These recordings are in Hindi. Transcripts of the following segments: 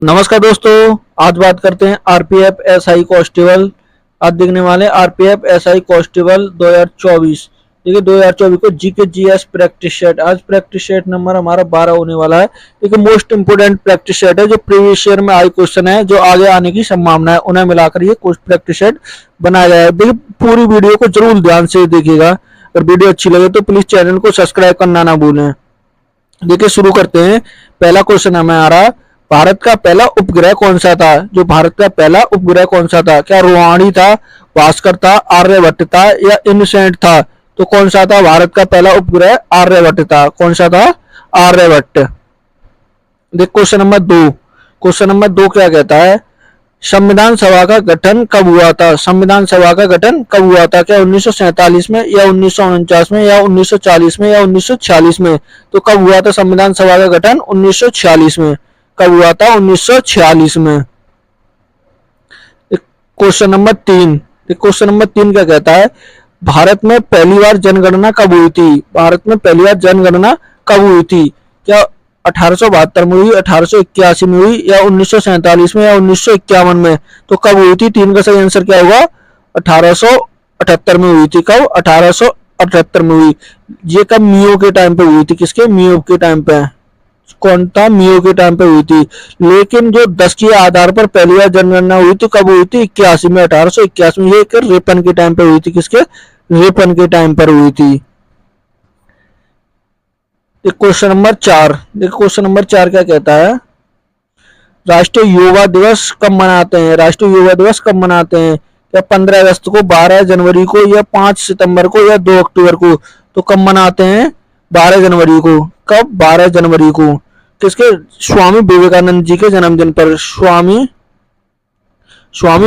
नमस्कार दोस्तों, आज बात करते हैं आरपीएफ एसआई कांस्टेबल। आज देखने वाले आरपीएफ एसआई कांस्टेबल 2024। देखिए 2024 को जीके जीएस प्रैक्टिस सेट। आज प्रैक्टिस सेट नंबर हमारा 12 होने वाला है। देखिए मोस्ट इंपोर्टेंट प्रैक्टिस सेट है, जो प्रीवियस ईयर में आई क्वेश्चन है, जो आगे आने की संभावना है, उन्हें मिलाकर ये प्रैक्टिस सेट बनाया गया है। देखिए पूरी वीडियो को जरूर ध्यान से देखिएगा। अगर वीडियो अच्छी लगे तो प्लीज चैनल को सब्सक्राइब करना ना भूलें। देखिए शुरू करते हैं। पहला क्वेश्चन हमें आ रहा, भारत का पहला उपग्रह कौन सा था? जो भारत का पहला उपग्रह कौन सा था? क्या रोहानी था, भास्कर था, आर्यभट्ट था या इनसेंट था? तो कौन सा था भारत का पहला उपग्रह? आर्यभट्ट था। कौन सा था? आर्यभट्ट। देख क्वेश्चन नंबर 2। क्वेश्चन नंबर 2 क्या कहता है? संविधान सभा का गठन कब हुआ था? संविधान सभा का गठन कब हुआ था? क्या 1947 में या 1949 में या 1940 में या 1946 में? तो कब हुआ था संविधान सभा का गठन? 1946 में। कब हुआ था? 1946 में। Question number 3। क्वेश्चन नंबर 3 क्या कहता है? भारत में पहली बार जनगणना कब हुई थी? भारत में पहली बार जनगणना कब हुई थी? क्या 1872 में हुई, 1881 में हुई या 1947 में या 1951 में? तो कब हुई थी? 3 का सही आंसर क्या होगा? 1878 में हुई थी। कब? 1878 में हुई। ये कब? मियो के टाइम पे हुई थी। किसके? मियो के टाइम पे। कौन था? मियो के टाइम पे हुई थी। लेकिन जो 10 के आधार पर पहली बार जनगणना हुई थी, कब हुई थी? 81 में, 1881 में। ये रेपन के टाइम पे हुई थी। किसके? रेपन के टाइम पर हुई थी। Question number 4। देखो क्वेश्चन नंबर 4 क्या कहता है? राष्ट्रीय युवा दिवस कब मनाते हैं? राष्ट्रीय युवा दिवस कब मनाते हैं? क्या 15 अगस्त को, 12 जनवरी को या 5 सितंबर को या 2 अक्टूबर को? तो कब मनाते हैं? 12 जनवरी को। कब? 12 जनवरी को। किसके? स्वामी विवेकानंद जी के जन्मदिन पर। स्वामी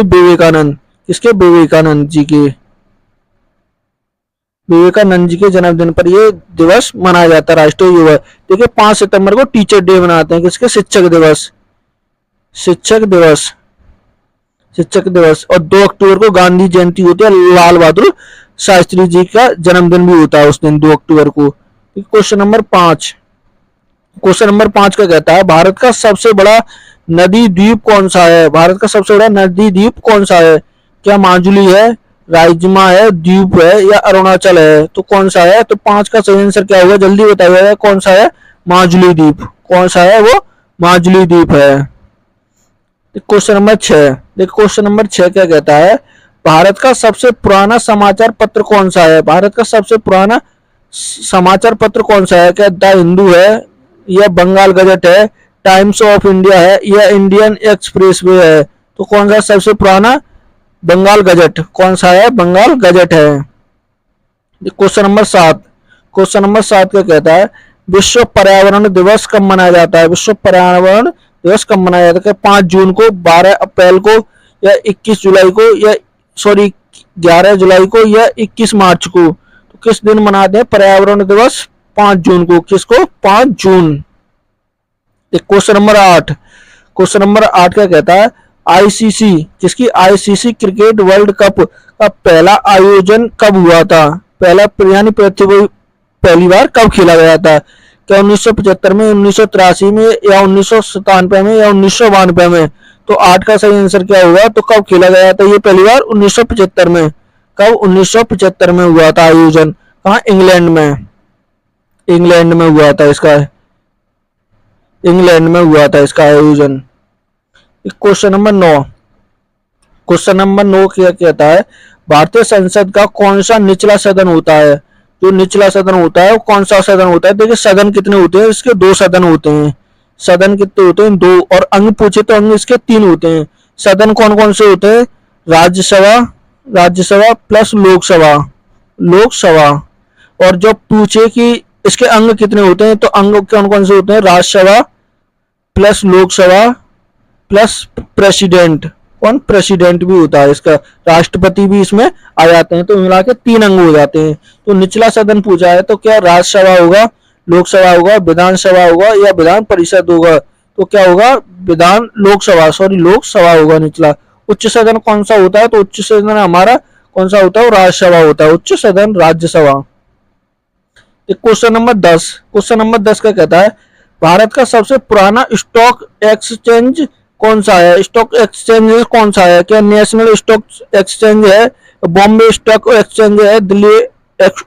विवेकानंद। किसके? विवेकानंद जी के। विवेकानंद जी के जन्मदिन पर यह दिवस मनाया जाता है, राष्ट्रीय युवा। देखिए 5 सितंबर को टीचर डे मनाते हैं। किसके? शिक्षक दिवस। शिक्षक दिवस। शिक्षक दिवस। और 2 अक्टूबर को गांधी जयंती होती है। लाल बहादुर शास्त्री जी का जन्मदिन भी होता है उस दिन, 2 अक्टूबर को। Question number 5। क्वेश्चन नंबर 5 का कहता है? भारत का सबसे बड़ा नदी द्वीप कौन सा है? भारत का सबसे बड़ा नदी द्वीप कौन सा है? क्या माजुली है, राइजमा है, द्वीप है या अरुणाचल है? तो कौन सा है? तो 5 का सही आंसर क्या होगा? जल्दी बताइएगा। कौन सा है? माजुली द्वीप। कौन सा है वो? माजुली द्वीप है। Question number 6। देखो क्वेश्चन नंबर 6 क्या कहता है? भारत का सबसे पुराना समाचार पत्र कौन सा है? भारत का सबसे पुराना समाचार पत्र कौन सा है? क्या द हिंदू है या बंगाल गजट है, टाइम्स ऑफ इंडिया है या इंडियन एक्सप्रेस वे है? तो कौन सा सबसे पुराना? बंगाल गजट। कौन सा है? बंगाल गजट है। Question number 7। क्वेश्चन नंबर 7 क्या कहता है? विश्व पर्यावरण दिवस कब मनाया जाता है? विश्व पर्यावरण दिवस कब मनाया जाता है? 5 जून को, 12 अप्रैल को या 21 जुलाई को या 11 जुलाई को या 21 मार्च को? तो किस दिन मनाते हैं पर्यावरण दिवस? 5 जून को। किसको? 5 जून। Question number 8। क्वेश्चन नंबर 8 क्या कहता है? आईसीसी। किसकी? आईसीसी क्रिकेट वर्ल्ड कप का पहला आयोजन कब हुआ था? पहला यानी पहली बार कब खेला गया था? क्या 1975 में, 1983 में या 1997 में या 1992 में? तो 8 का सही आंसर क्या होगा? तो कब खेला गया था ये पहली बार? 1975 में। कब? 1975 में हुआ था आयोजन। कहाँ? इंग्लैंड में। इंग्लैंड में हुआ था इसका। इंग्लैंड में हुआ था इसका आयोजन। Question number 9। क्वेश्चन नंबर 9 क्या कहता है? भारतीय संसद का कौन सा निचला सदन होता है? जो निचला सदन होता है वो कौन सा सदन होता है? देखिए सदन कितने होते हैं इसके? 2 सदन होते हैं। सदन कितने होते हैं? 2। और अंग पूछे तो अंग इसके 3 होते हैं। सदन कौन कौन से होते हैं? राज्यसभा, राज्यसभा प्लस लोकसभा, लोकसभा। और जो पूछे कि इसके अंग कितने होते हैं, तो अंग कौन कौन से होते हैं? Rajya Sabha plus Lok Sabha plus president. कौन? प्रेसिडेंट भी होता है इसका। राष्ट्रपति भी इसमें आ जाते हैं। तो मिला के 3 अंग हो जाते हैं। तो निचला सदन पूछा है तो क्या राज्यसभा होगा, लोकसभा होगा, विधानसभा होगा या विधान परिषद होगा? तो क्या होगा? लोकसभा होगा निचला। उच्च सदन कौन सा होता है? तो उच्च सदन हमारा कौन सा होता है? राज्यसभा होता है। उच्च सदन Rajya Sabha. Question number 10। Question number 10 का कहता है? भारत का सबसे पुराना स्टॉक एक्सचेंज कौन सा है? स्टॉक एक्सचेंज कौन सा है? क्या नेशनल स्टॉक एक्सचेंज है, बॉम्बे स्टॉक एक्सचेंज है, दिल्ली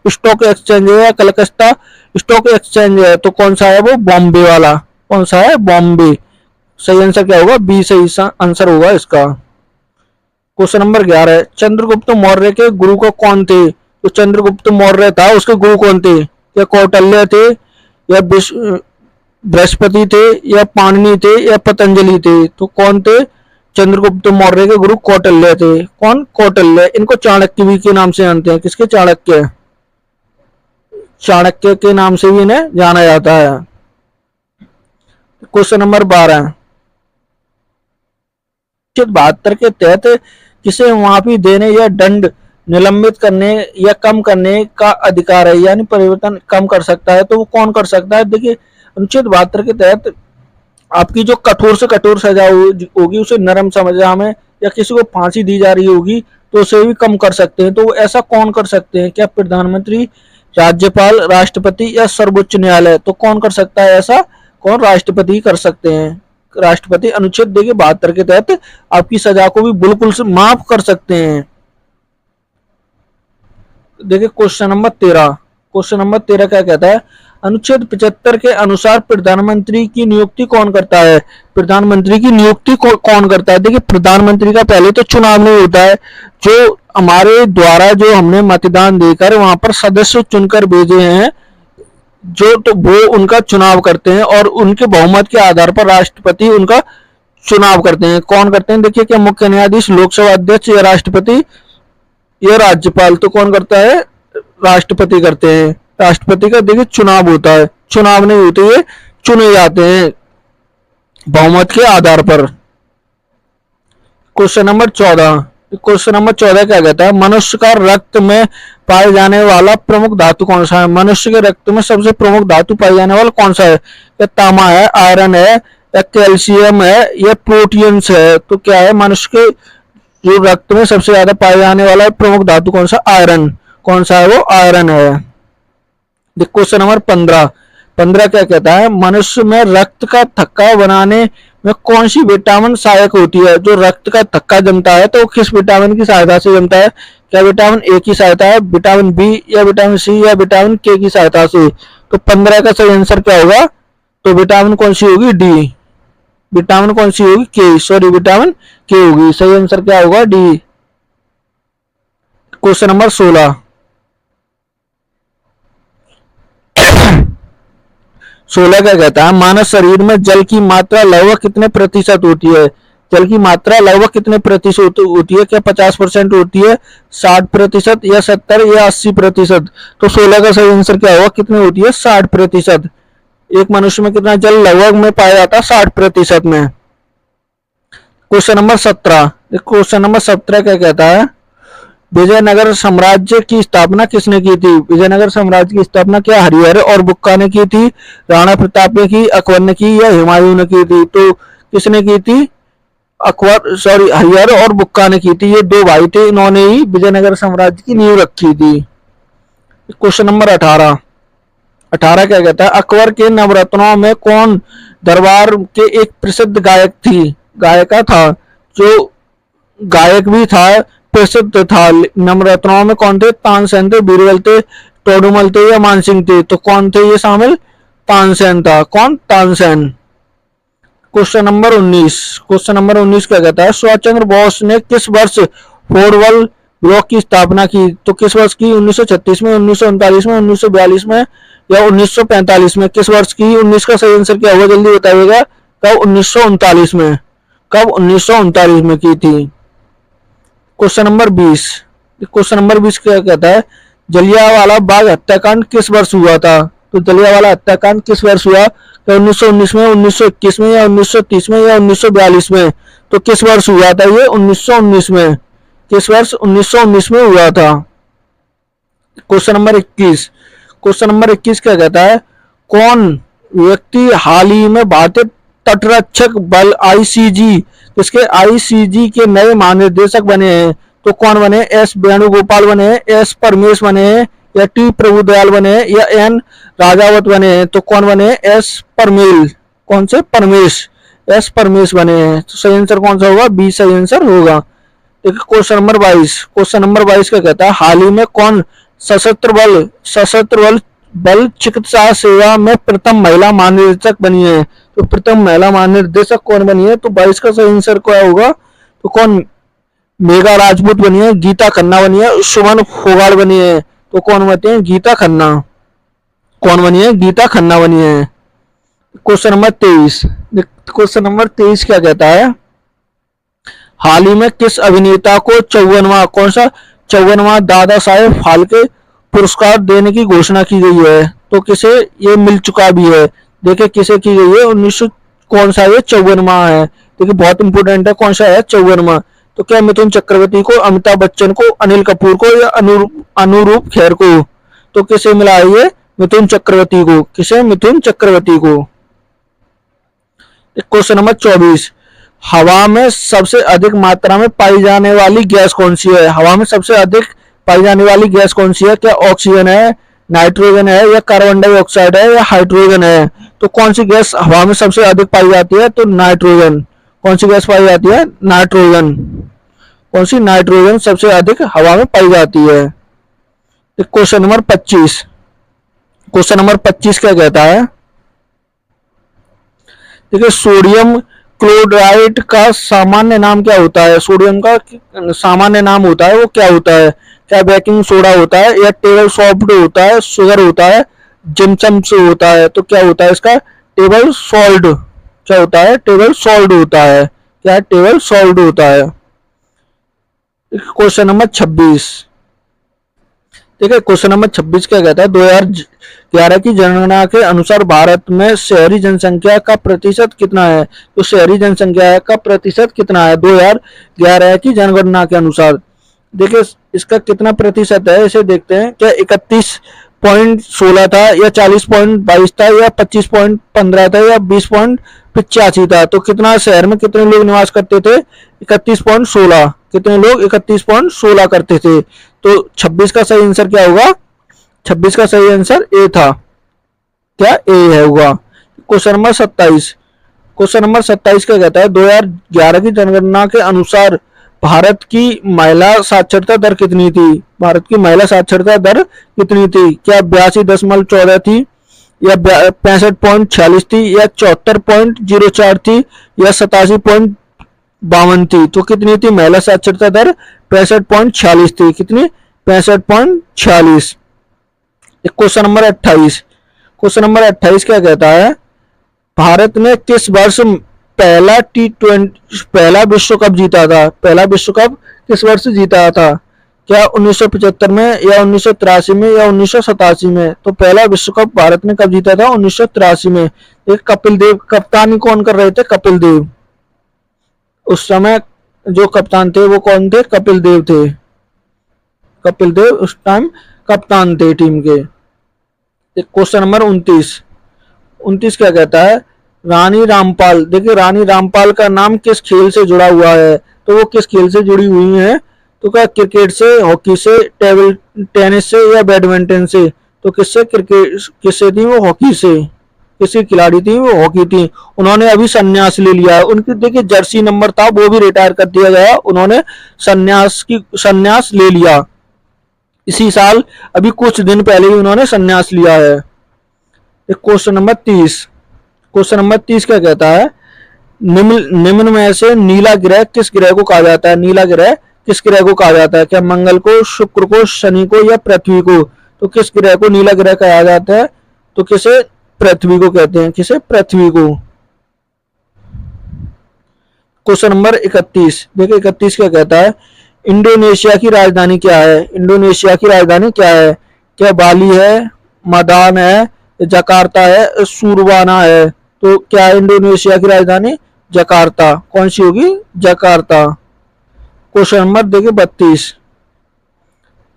स्टॉक एक्सचेंज है, या कलकत्ता स्टॉक एक्सचेंज है? तो कौन सा है वो? बॉम्बे वाला। कौन सा है? बॉम्बे। सही आंसर क्या होगा? बी सही आंसर होगा इसका। क्वेश्चन नंबर 11, चंद्रगुप्त मौर्य के गुरु को कौन थे? तो चंद्रगुप्त मौर्य था, उसके गुरु कौन थे? क्या कौटिल्य थे, या बृहस्पति थे, या पाणिनि थे, या पतंजलि थे? तो कौन थे? चंद्रगुप्त मौर्य के गुरु कौटिल्य थे। कौन? कौटिल्य। इनको चाणक्य भी के नाम से जानते हैं। किसके? चाणक्य। चाणक्य के नाम से भी इन्हें जाना जाता है। क्वेश्चन नंबर 12, 72 के तहत किसे माफी देने या दंड निलंबित करने या कम करने का अधिकार है, यानी परिवर्तन कम कर सकता है, तो वो कौन कर सकता है? देखिए, अनुच्छेद 72 के तहत आपकी जो कठोर से कठोर सजा होगी उसे नरम सजा में, या किसी को फांसी दी जा रही होगी तो उसे भी कम कर सकते हैं। तो ऐसा कौन कर सकते हैं? क्या प्रधानमंत्री, राज्यपाल, राष्ट्रपति, या सर्वोच्च न्यायालय? तो कौन कर सकता है ऐसा? कौन? राष्ट्रपति कर सकते हैं। राष्ट्रपति अनुच्छेद देखिए 72 के तहत आपकी सजा को भी बिल्कुल से माफ कर सकते हैं। देखिए क्वेश्चन नंबर 13, क्वेश्चन नंबर 13 क्या कहता है? अनुच्छेद 75 के अनुसार प्रधानमंत्री की नियुक्ति कौन करता है? प्रधानमंत्री की नियुक्ति कौन करता है? देखिए, प्रधानमंत्री का पहले तो चुनाव नहीं होता है, जो हमारे द्वारा जो हमने मतदान देकर वहां पर सदस्य चुनकर भेजे हैं, जो तो वो उनका चुनाव करते हैं, और उनके बहुमत के आधार पर राष्ट्रपति उनका चुनाव करते हैं। कौन करते हैं? देखिए, क्या मुख्य न्यायाधीश, लोकसभा अध्यक्ष, या राष्ट्रपति, या राज्यपाल? तो कौन करता है? राष्ट्रपति करते हैं। राष्ट्रपति का देखिए चुनाव होता है, चुनाव नहीं होते, ये चुने जाते हैं बहुमत के आधार पर। क्वेश्चन नंबर 14, क्वेश्चन नंबर 14 क्या कहता है? मनुष्य का रक्त में पाए जाने वाला प्रमुख धातु कौन सा है? मनुष्य के रक्त में सबसे प्रमुख धातु पाई जाने वाला कौन सा है? या तांबा है, आयरन है, या कैल्शियम है, या प्रोटीन्स है? तो क्या है? मनुष्य के जो रक्त में सबसे ज्यादा पाए जाने वाला प्रमुख धातु कौन सा? आयरन। कौन सा है वो? आयरन है। क्वेश्चन नंबर 15, 15 क्या कहता है? मनुष्य में रक्त का थक्का बनाने में कौन सी विटामिन सहायक होती है? जो रक्त का थक्का जमता है तो किस विटामिन की सहायता से जमता है? क्या विटामिन ए की सहायता है, विटामिन बी, या विटामिन सी, या विटामिन के की सहायता से? तो 15 का सही आंसर क्या होगा? तो विटामिन कौन सी होगी? डी। विटामिन कौन सी होगी? के, सॉरी, विटामिन के होगी। सही आंसर क्या होगा? डी। क्वेश्चन नंबर 16, 16 क्या कहता है? मानव शरीर में जल की मात्रा लगभग कितने प्रतिशत होती है? जल की मात्रा लगभग कितने प्रतिशत होती है? क्या 50% होती है, 60%, या 70, या 80%? तो 16 का सही आंसर क्या होगा? कितनी होती है? 60%। एक मनुष्य में कितना जल लगभग में पाया जाता है? 60% में। क्वेश्चन नंबर 17, क्वेश्चन नंबर 17 क्या कहता है? विजयनगर साम्राज्य की स्थापना किसने की थी? विजयनगर साम्राज्य की स्थापना क्या हरिहर और बुक्का ने की थी, राणा प्रताप ने की, अकबर ने की, या हुमायूं ने की थी? तो किसने की थी? अकबर, सॉरी, हरिहर और बुक्का ने की थी। ये दो भाई थे, इन्होंने ही विजयनगर साम्राज्य की नींव रखी थी। क्वेश्चन नंबर 18, 18 क्या कहता है? अकबर के नवरत्नों में कौन दरबार के एक प्रसिद्ध गायिका था, जो गायक भी था, प्रसिद्ध था? नवरत्नों में कौन थे? तानसेन थे, बीरबल थे, टोडुमल थे, या मानसिंह थे? तो कौन थे ये शामिल? तानसेन था। कौन? Tansen. Question number 19, question number 19 क्या कहता है? सुभाष चंद्र बोस ने किस वर्ष फोरवल ब्लॉक की स्थापना की? तो किस वर्ष की? 1936 में, 1939 में, 1942 में, या 1945 में? किस वर्ष की? 19 का सही आंसर क्या होगा? जल्दी बताइएगा। कब? 1939 में। कब? 1939 में की थी। क्वेश्चन नंबर 20, क्वेश्चन नंबर 20 क्या कहता है? जलियांवाला बाग हत्याकांड किस वर्ष हुआ था? तो जलियांवाला हत्याकांड किस वर्ष हुआ? क्या 1919 में, 1921 में, या 1930 में, या 1942 में? तो किस वर्ष हुआ था ये? 1919 में। किस वर्ष? 1919 में हुआ था। क्वेश्चन नंबर 21, क्वेश्चन नंबर 21 क्या कहता है? कौन व्यक्ति हाल ही में भारतीय तटरक्षक बल आईसीजी, इसके आईसीजी के नए महानिदेशक बने हैं? तो कौन बने? एस वेणुगोपाल बने हैं, एस परमेश बने हैं, या टी प्रभुदयाल बने हैं, या एन राजावत बने हैं? तो कौन बने? एस परमेल। कौन से? परमेश। एस परमेश बने हैं। तो सही आंसर कौन सा होगा? बी सही आंसर होगा। देखिए क्वेश्चन नंबर 22, क्वेश्चन नंबर 22 क्या कहता है? हाल ही में कौन सशस्त्र बल चिकित्सा सेवा में प्रथम महिला महानिदेशक बनी है? तो प्रथम महिला महानिदेशक कौन बनी है? तो 22 का सही आंसर क्या होगा? तो कौन? मेघा राजपूत बनी है, गीता खन्ना बनी है, सुमन फोगाट बनी है। तो कौन बनते हैं? गीता खन्ना। कौन बनी है? गीता खन्ना बनी है। क्वेश्चन नंबर 23, क्वेश्चन नंबर 23 क्या कहता है? हाल ही में किस अभिनेता को 54वां, कौन सा 54वां दादा साहेब फाल्के पुरस्कार देने की घोषणा की गई है? तो किसे ये मिल चुका भी है? देखिए किसे की गई है? 1900 कौन सा ये 54वां है? देखिए बहुत इंपोर्टेंट है, कौन सा है 54वां? तो क्या मिथुन चक्रवर्ती को, अमिताभ बच्चन को, अनिल कपूर को या अनुरूप खेर को? तो किसे मिला है ये? मिथुन चक्रवर्ती को। किसे? मिथुन चक्रवर्ती को। क्वेश्चन नंबर 24, हवा में सबसे अधिक मात्रा में पाई जाने वाली गैस कौन सी है? हवा में सबसे अधिक पाई जाने वाली गैस कौन सी है? क्या ऑक्सीजन है, नाइट्रोजन है, या कार्बन डाइऑक्साइड है, या हाइड्रोजन है? तो कौन सी गैस हवा में सबसे अधिक पाई जाती है? तो नाइट्रोजन। कौन सी गैस पाई जाती है? नाइट्रोजन। कौन सी? नाइट्रोजन सबसे अधिक हवा में पाई जाती है। क्वेश्चन नंबर 25, क्वेश्चन नंबर 25 क्या कहता है? देखिए सोडियम क्लोराइड का सामान्य नाम क्या होता है? सोडियम का सामान्य नाम होता है वो क्या होता है? क्या बेकिंग सोडा होता है, या टेबल सॉल्ट होता है, शुगर होता है, जिम्सम से होता है? तो क्या होता है इसका? Table salt. क्या होता है? टेबल सॉल्ट होता है। क्या? टेबल सॉल्ट होता है। क्वेश्चन नंबर 26, ठीक है क्वेश्चन नंबर 26 क्या कहता है? 2011 की जनगणना के अनुसार भारत में शहरी जनसंख्या का प्रतिशत कितना है? तो शहरी जनसंख्या का प्रतिशत कितना है 2011 की जनगणना के अनुसार? देखिए इसका कितना प्रतिशत है इसे देखते हैं। क्या 31.16 था, या 40.22 था, या 25.15 था, या 20.85 था? तो कितना शहर में कितने लोग निवास करते थे? 31.16। कितने लोग? 31.16 करते थे। तो 26 का सही आंसर क्या होगा? 26 का सही आंसर ए था। क्या? ए है होगा। क्वेश्चन नंबर 27, क्वेश्चन नंबर 27 क्या कहता है? 2011 की जनगणना के अनुसार भारत की महिला साक्षरता दर कितनी थी? भारत की महिला साक्षरता दर कितनी थी? क्या 82.14 थी, या 65.46 थी, या 74.04 थी, या 87.52 थी? तो कितनी थी महिला साक्षरता दर? 65.46 थी। कितनी? 65.46। क्वेश्चन नंबर 28, क्वेश्चन नंबर 28 क्या कहता है? भारत ने किस वर्ष पहला विश्व कप जीता था? पहला विश्व कप किस वर्ष जीता था? क्या 1975 में, या 1983 में, या 1987 में? तो पहला विश्व कप भारत ने कब जीता था? 1983 में। एक कपिल देव कप्तानी कौन कर रहे थे? कपिल देव। उस समय जो कप्तान थे वो कौन थे? कपिल देव थे। कपिल देव उस टाइम कप्तान थे टीम के। क्वेश्चन नंबर 29, 29 क्या कहता है? रानी रामपाल। देखिए रानी रामपाल का नाम किस खेल से जुड़ा हुआ है? तो वो किस खेल से जुड़ी हुई है? तो क्या क्रिकेट से, हॉकी से, टेबल टेनिस से, या बैडमिंटन से? तो किससे? क्रिकेट किससे थी वो? हॉकी से। किसी खिलाड़ी थी वो? हॉकी थी। उन्होंने अभी संन्यास ले लिया है। उनकी देखिए जर्सी नंबर था वो भी रिटायर कर दिया गया। उन्होंने संन्यास ले लिया इसी साल, अभी कुछ दिन पहले ही उन्होंने संन्यास लिया है। क्वेश्चन नंबर 30, क्वेश्चन नंबर 30 क्या कहता है? निम्न में से नीला ग्रह किस ग्रह को कहा जाता है? नीला ग्रह किस ग्रह को कहा जाता है? क्या मंगल को, शुक्र को, शनि को, या पृथ्वी को? तो किस ग्रह को नीला ग्रह कहा जाता है? तो किसे? पृथ्वी को कहते हैं। किसे? पृथ्वी को। क्वेश्चन नंबर 31, देखिए 31 क्या कहता है? इंडोनेशिया की राजधानी क्या है? इंडोनेशिया की राजधानी क्या है? क्या बाली है, मदान है, जकार्ता है, सुरवाना है? तो क्या है इंडोनेशिया की राजधानी? जकार्ता। कौन सी होगी? जकार्ता। क्वेश्चन नंबर देखिए 32,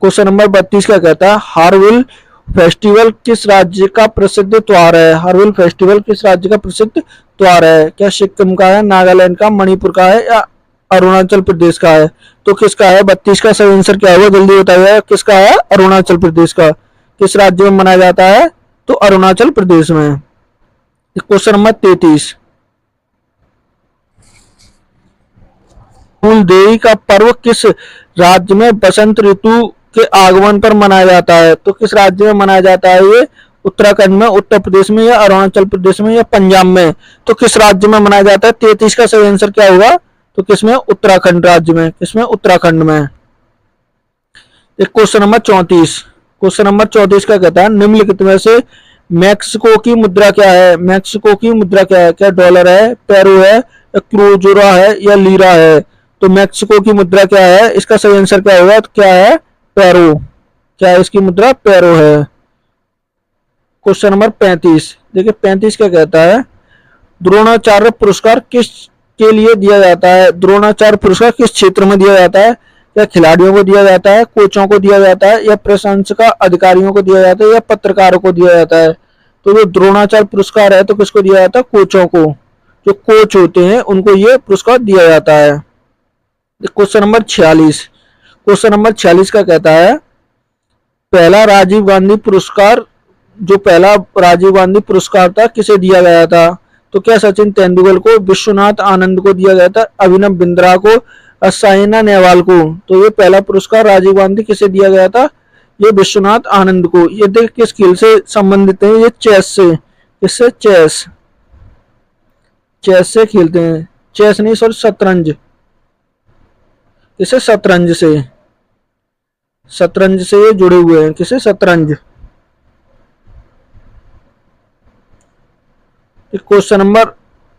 क्वेश्चन नंबर 32 क्या कहता है? हार्नबिल फेस्टिवल किस राज्य का प्रसिद्ध त्योहार है? हार्नबिल फेस्टिवल किस राज्य का प्रसिद्ध त्योहार है? क्या सिक्किम का है, नागालैंड का, मणिपुर का है, या अरुणाचल प्रदेश का है? तो किसका है? 32 का सही आंसर क्या होगा? जल्दी बताइए किसका है? अरुणाचल प्रदेश का। किस राज्य में मनाया जाता है? तो अरुणाचल प्रदेश में। क्वेश्चन नंबर 33, फूलदेई का पर्व किस राज्य में बसंत ऋतु के आगमन पर मनाया जाता है? तो किस राज्य में मनाया जाता है ये? उत्तराखंड में, उत्तर प्रदेश में, या अरुणाचल प्रदेश में, या पंजाब में? तो किस राज्य में मनाया जाता है? 33 का सही आंसर क्या होगा? तो किसमें? उत्तराखंड राज्य में। किसमें? उत्तराखंड में। एक क्वेश्चन नंबर 34। क्वेश्चन नंबर 34 का कहता है निम्नलिखित में से मैक्सिको की मुद्रा क्या है? मैक्सिको की मुद्रा क्या है? क्या डॉलर है, पेरू है, या क्रूजोरा है, या लीरा है? तो मैक्सिको की मुद्रा क्या है? इसका सही आंसर क्या होगा? तो क्या है? पेरू। क्या है इसकी मुद्रा? पेरू है। Question number 35। देखिए 35 क्या कहता है द्रोणाचार्य पुरस्कार किस के लिए दिया जाता है? द्रोणाचार्य पुरस्कार किस क्षेत्र में दिया जाता है? या खिलाड़ियों को दिया जाता है, कोचों को दिया जाता है, या प्रशंसक अधिकारियों को दिया जाता है, या पत्रकारों को दिया जाता है? तो जो द्रोणाचार्य पुरस्कार है तो किसको दिया जाता है? कोचों को। जो कोच होते हैं उनको ये पुरस्कार दिया जाता है। Question number 46। क्वेश्चन नंबर 46 का कहता है पहला राजीव गांधी पुरस्कार, जो पहला राजीव गांधी पुरस्कार था किसे दिया गया था? तो क्या सचिन तेंदुलकर को, विश्वनाथ आनंद को दिया गया था, अभिनव बिंद्रा को, साइना नेहवाल को? तो ये पहला पुरस्कार राजीव गांधी किसे दिया गया था? ये विश्वनाथ आनंद को। ये देख किस खेल से संबंधित है? ये चेस से। किससे? चेस। चेस से खेलते हैं। चेस नहीं, सॉरी, शतरंज। किसे? शतरंज से। शतरंज से ये जुड़े हुए हैं। किसे? शतरंज। Question number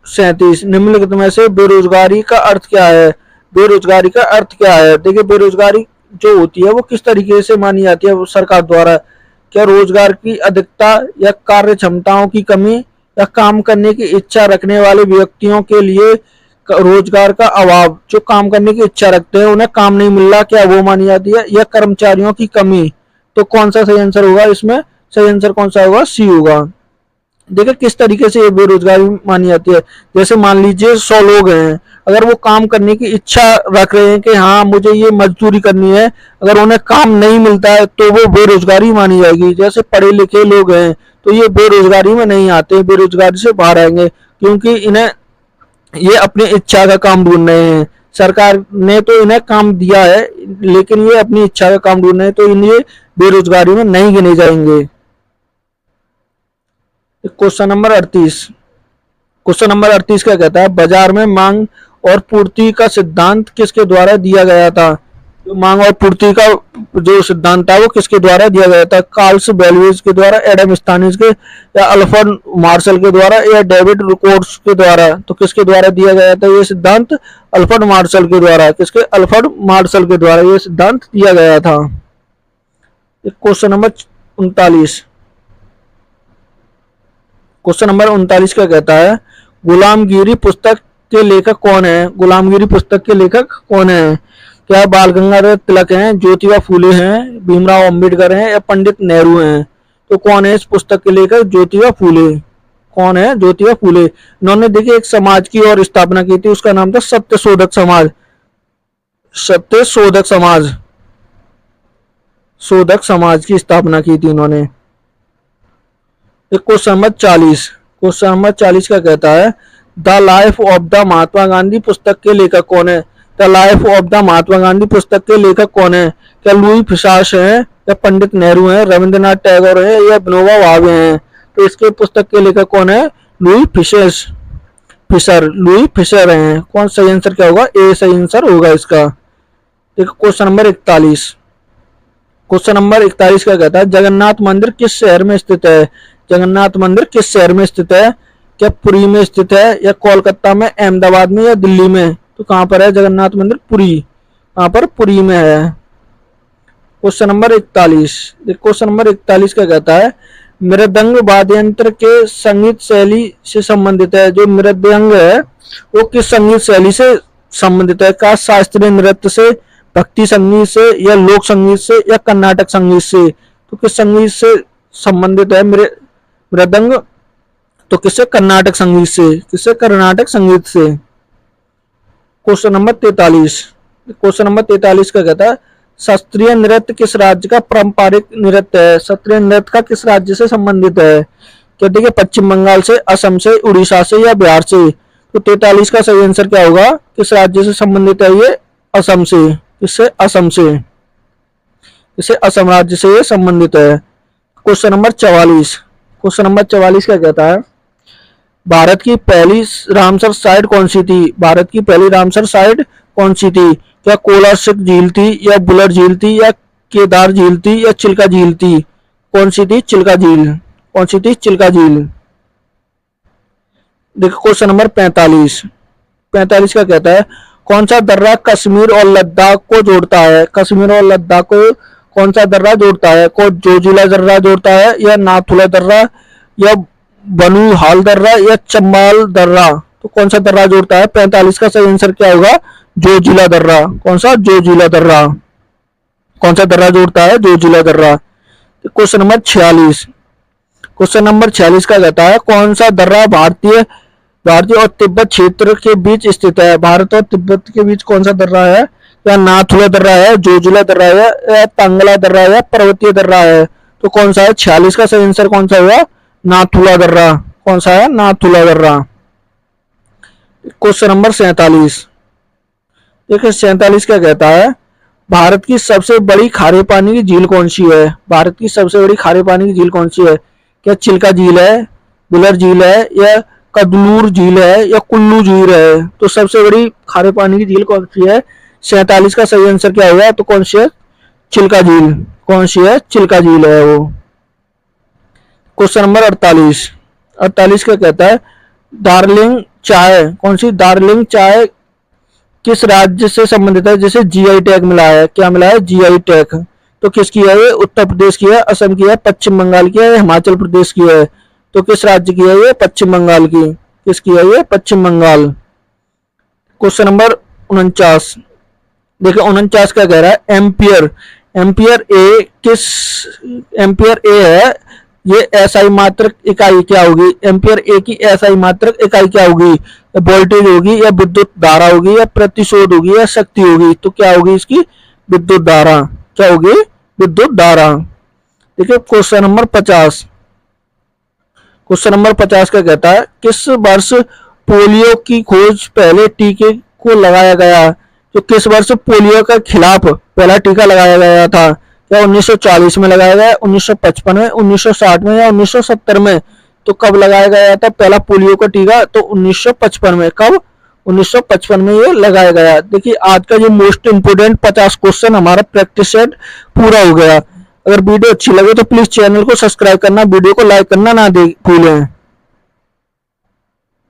37। निम्नलिखित में से बेरोजगारी का अर्थ क्या है? बेरोजगारी का अर्थ क्या है? देखिए बेरोजगारी जो होती है वो किस तरीके से मानी जाती है सरकार द्वारा? क्या रोजगार की अधिकता, या कार्य क्षमताओं की कमी, या काम करने की इच्छा रखने वाले व्यक्तियों के लिए रोजगार का अभाव? जो काम करने की इच्छा रखते हैं उन्हें काम नहीं मिल रहा, क्या वो मानी जाती है? या कर्मचारियों की कमी? तो कौन सा सही आंसर होगा इसमें? सही आंसर कौन सा होगा? सी होगा। देखिए किस तरीके से ये बेरोजगारी मानी जाती है। जैसे मान लीजिए 100 लोग हैं, अगर वो काम करने की इच्छा रख रहे हैं कि हाँ मुझे ये मजदूरी करनी है, अगर उन्हें काम नहीं मिलता है तो वो बेरोजगारी मानी जाएगी। जैसे पढ़े लिखे लोग हैं तो ये बेरोजगारी में नहीं आते, बेरोजगारी से बाहर आएंगे, क्योंकि इन्हें ये अपनी इच्छा का काम ढूंढ रहे हैं। सरकार ने तो इन्हें काम दिया है लेकिन ये अपनी इच्छा का काम ढूंढ रहे हैं, तो इन्हें बेरोजगारी में नहीं गिने जाएंगे। Question number 38। क्वेश्चन नंबर 38 क्या कहता है बाजार में मांग और पूर्ति का सिद्धांत किसके द्वारा दिया गया था? तो मांग और पूर्ति का जो सिद्धांत था वो किसके द्वारा दिया गया था? कार्ल्स बेलविज के द्वारा, एडम स्मिथ के, या अल्फ्रेड मार्शल के द्वारा, या डेविड रिकॉर्ड्स के द्वारा? तो किसके द्वारा दिया गया था ये सिद्धांत? अल्फ्रेड मार्शल के द्वारा। किसके? अल्फ्रेड मार्शल के द्वारा ये सिद्धांत दिया गया था। Question number 39। क्वेश्चन नंबर 39 का कहता है गुलामगिरी पुस्तक के लेखक कौन है? गुलामगिरी पुस्तक के लेखक कौन है? क्या बाल गंगाधर तिलक हैं, ज्योतिबा फूले हैं, भीमराव अंबेडकर हैं, या पंडित नेहरू हैं? तो कौन है इस पुस्तक के लेखक? ज्योतिबा फूले। कौन है? ज्योतिबा फूले। इन्होंने देखिए एक समाज की और स्थापना की थी, उसका नाम था सत्य शोधक समाज। सत्य शोधक समाज, शोधक समाज की स्थापना की थी इन्होंने। Question number 40। क्वेश्चन नंबर 40 का कहता है the life of the Mahatma Gandhi पुस्तक के लेखक कौन है? The life of the Mahatma Gandhi पुस्तक के लेखक कौन है? क्या लुई फिसास हैं, या पंडित नेहरू हैं, रविंद्रनाथ टैगोर हैं, या विनोबा भावे हैं? तो इसके पुस्तक के लेखक कौन है? Louis Fischers, Fischer, Louis Fischer हैं। कौन सही आंसर क्या होगा? ए सही आंसर होगा इसका। देखो क्वेश्चन नंबर 41। क्वेश्चन नंबर 41 का कहता है जगन्नाथ मंदिर किस शहर में स्थित है? जगन्नाथ मंदिर किस शहर में स्थित है? क्या पुरी में स्थित है, या कोलकाता में, अहमदाबाद में, या दिल्ली में? तो कहां पर है जगन्नाथ मंदिर? पुरी। कहां पर? पुरी में है। Question number 41। क्वेश्चन नंबर 41 का कहता है मृदंग वाद्य यंत्र के संगीत शैली से संबंधित है। जो मृदंग है वो किस संगीत शैली से संबंधित है? क्या शास्त्रीय नृत्य से, भक्ति संगीत से, या लोक संगीत से, या कर्नाटक संगीत से? तो किस संगीत से संबंधित है मृदंग? तो किससे? कर्नाटक संगीत से। किससे? कर्नाटक संगीत से। Question number 43। क्वेश्चन नंबर 43 का कहता है शास्त्रीय नृत्य किस राज्य का पारंपरिक नृत्य है? शास्त्रीय नृत्य का किस राज्य से संबंधित है? क्या देखिए पश्चिम बंगाल से, असम से, उड़ीसा से, या बिहार से? तो 43 का सही आंसर क्या होगा? किस राज्य से संबंधित है ये? असम से। किससे? असम से। इसे असम राज्य से ये संबंधित है। Question number 44। क्वेश्चन नंबर 44 क्या कहता है? भारत की पहली रामसर साइट कौन सी थी? भारत की पहली रामसर साइट कौन सी थी? क्या कोलासिक झील थी, या बुलर झील थी, या केदार झील थी, या चिल्का झील थी? कौन सी थी? चिल्का झील। कौन सी थी? चिल्का झील। देखो क्वेश्चन नंबर 45। 45 का कहता है कौन सा दर्रा कश्मीर और लद्दाख को जोड़ता है? कश्मीर और लद्दाख को कौन सा दर्रा जोड़ता है? को जोजिला दर्रा जोड़ता है, या नाथुला दर्रा, या बनु हाल दर्रा, या चंबाल दर्रा? तो कौन सा दर्रा जोड़ता है? 45 का सही आंसर क्या होगा? जोजिला दर्रा। कौन सा? जोजिला दर्रा। कौन सा दर्रा जोड़ता है? जोजिला दर्रा। Question number 46। क्वेश्चन नंबर 46 का कहता है कौन सा दर्रा भारतीय भारतीय और तिब्बत क्षेत्र के बीच स्थित है? भारत और तिब्बत के बीच कौन सा दर्रा है? या नाथुला दर्रा है, जोजिला दर्रा है, या तंगला दर्रा है, या पर्वतीय दर्रा है? तो कौन सा है? 46 का सही आंसर कौन सा हुआ? नाथुला दर्रा। कौन सा है? नाथुला दर्रा। Question number 47। देखिए 47 क्या कहता है? भारत की सबसे बड़ी खारे पानी की झील कौन सी है? भारत की सबसे बड़ी खारे पानी की झील कौन सी है? क्या चिल्का झील है, बुलर झील है, या कदलूर झील है, या कुल्लू झील है? तो सबसे बड़ी खारे पानी की झील कौन सी है? 47 का सही आंसर क्या होगा? तो कौन सी है? चिल्का झील। कौन सी है? चिल्का झील है वो। Question number 48। 48 क्या कहता है? दार्जिलिंग चाय, कौन सी दार्जिलिंग चाय किस राज्य से संबंधित है जिसे जीआई टैग मिला है? क्या मिला है? GI tag. तो किसकी है ये? उत्तर प्रदेश की है, असम की है, पश्चिम बंगाल की है, हिमाचल प्रदेश की है? तो किस राज्य की है ये? पश्चिम बंगाल की। किसकी है ये? पश्चिम बंगाल। Question number 49। देखिए 49 क्या कह रहा है? एम्पियर। एम्पियर ए किस एम्पियर ए है ये एसआई मात्रक इकाई क्या होगी? एम्पियर ए की एसआई मात्रक इकाई क्या होगी? वोल्टेज होगी, या विद्युत धारा होगी, या प्रतिशोध होगी, या शक्ति होगी? तो क्या होगी इसकी? विद्युत धारा। क्या होगी? विद्युत धारा। देखिए क्वेश्चन नंबर 50। क्वेश्चन नंबर 50 का कहता है किस वर्ष पोलियो की खोज पहले टीके को लगाया गया? तो किस वर्ष पोलियो के खिलाफ पहला टीका लगाया गया था? क्या 1940 में लगाया गया, 1955 में, 1960 में, या 1970 में? तो कब लगाया गया था पहला पोलियो का टीका? तो 1955 में। कब? 1955 में ये लगाया गया। देखिए आज का जो मोस्ट इंपोर्टेंट 50 क्वेश्चन हमारा प्रैक्टिस सेट पूरा हो गया। अगर वीडियो अच्छी लगे तो प्लीज चैनल को सब्सक्राइब करना, वीडियो को लाइक करना ना भूलें।